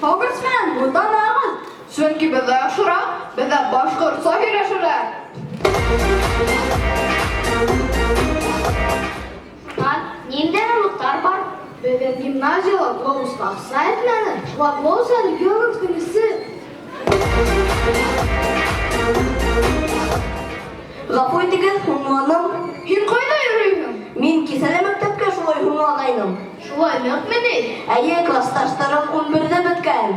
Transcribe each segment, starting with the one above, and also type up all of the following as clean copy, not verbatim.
Congressman, bundan ağız. Çünkü bize aşırak, bize başkırsa hileşirler. Немден ұлықтар бар? Беден гимназиялы Глоусқа сайтмені, шуа Глоус әлі геолог күнісі. Ғапой деген хұнуаным. Хин қайда үйреймін? Мен кеселі мектепке шулай хұнуанайным. Шулай нөк мені? Әйе, классташтарым 11-де біткән.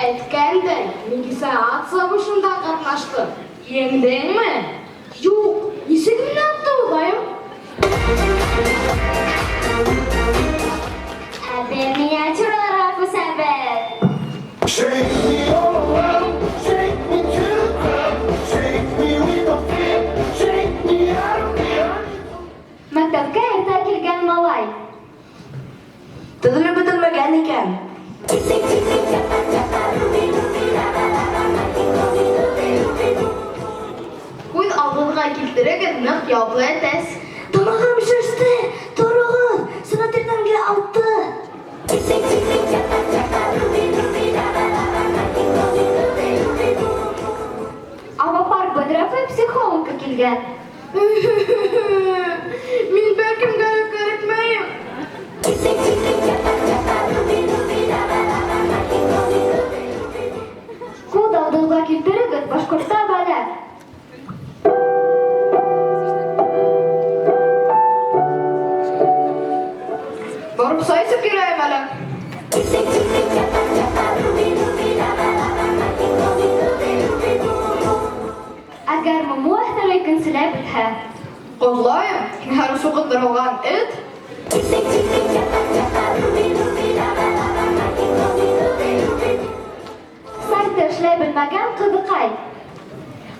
Әйткәндей, мен кесе ат сабышында қатнашты. Еңдің ме? Жоқ, несігімді атты олайым? Әбе миниатюраларға көсәбет. Shake me all around, shake me to the ground, shake me with a fit, shake me out of here. Мәктәпкә ерта килгән малай. Түзілі бітілмеген екен. Көз алдыңға келтіреген нық яблы әтәс. Тамағым шешті, тұрығыз, сынатырданға алты. Авапар бөдрәфе психологка килгән. Мен бәлкім керекмейім. Код алдыға килтерегез, башкортта бәлә. Барып сайсып керейім әлі. Әгәр маму әхтәлі көнсіләй бітһә. Қолайым, кенхәрі суқындырылған эт. Сайтта эшләй белмәгән кызыкай.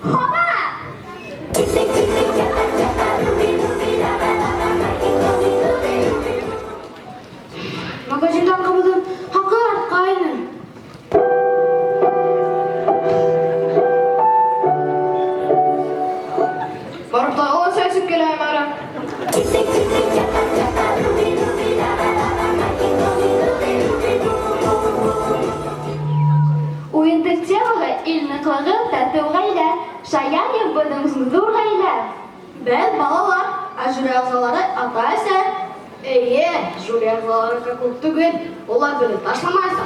Хаба! Магазиндан қабылдым, хақыр қайны. Барып тағыла сайсып келейім әрі. Уйындык темаға илніклығы тәтті ғайлә. Шаянев бұның зұр ғайлә. Бәл балалар, әжүрі ағзалары ата-әсә. Әйе, жүре ағзалары какут түгел, олар біліп ташламайса.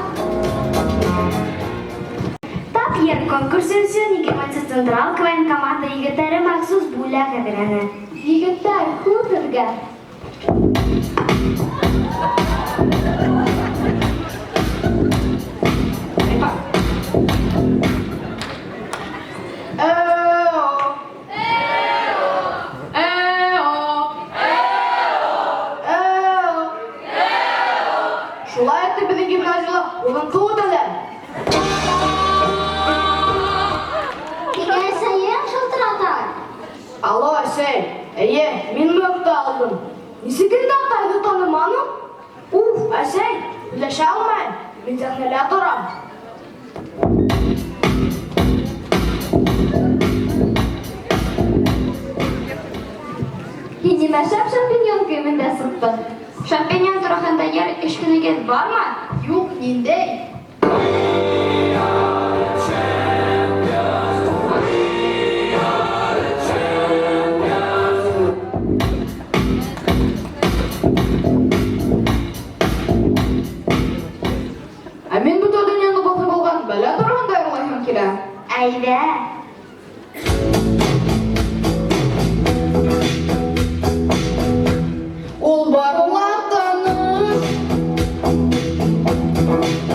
Так ер конкурсы өсөн 20 Централ военкоматы егеттері махсус бүләк әдірәні. Егеттер хутырға. Шулай етті біздің гимназиялы оғын қуыт әлем. Егер сайын шылтыратар. Алло, әсей, әйе, мен мөкті алдым. Несекенді атайды таныманым? Уф, әсей, білеше алмайым, мен зәңнелі тұрам. Хидиме шампиньон көмінде сыппын. Шампиньон тұрақында ер ішкінігет бар ма? Юк, нендей. Мен бұта дүниені басы болған бәлі тұрғанда ұрлайын келі. Әйдә. Ол бар олаттаны,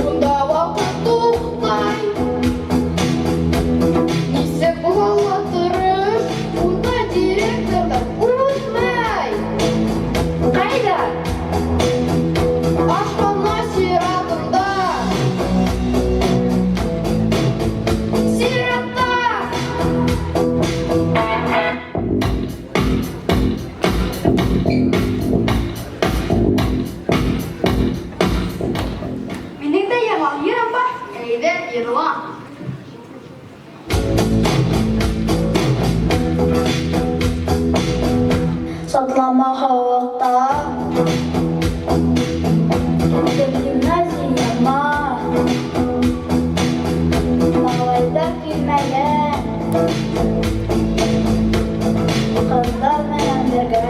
онда вақыт тоқтай. Несек бұғалатырыш, онда директордар ұтмай. Қайда? Ашқана сиратында. Сиратта! Сатлама һавакта. Гимназияма. Малайда килмәгән. Кызлар менән бергә.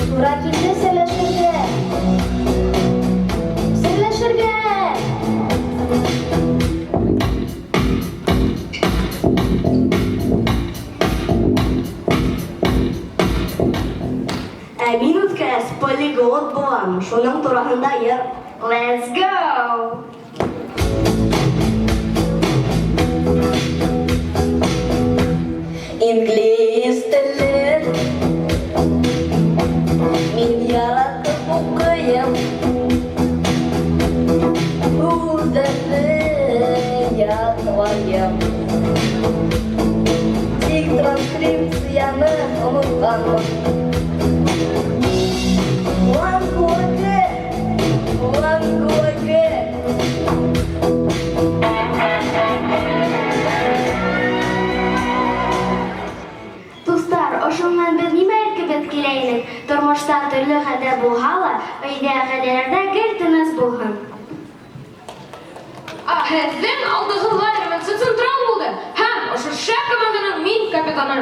Тура килде сөйләшергә. Сөйләшергә. Ә мин үткәс полиглот булам. Шуның тураһында йыр. Let's go! Инглиз телен мин яратып укыйм. Үҙемне ятлайым. Тик транскрипцияны онотҡанмын. Language. Дуслар, ошоннан беҙ нимә әйткебеҙ киләйек? Тормошта төрлө хәлдәр булһа ла, өйҙә ғаиләләрҙә гел тыныс булһын. Һеҙҙең алдығыҙға ремонтсы централ булды һәм ошо шәп команданың мин капитаны.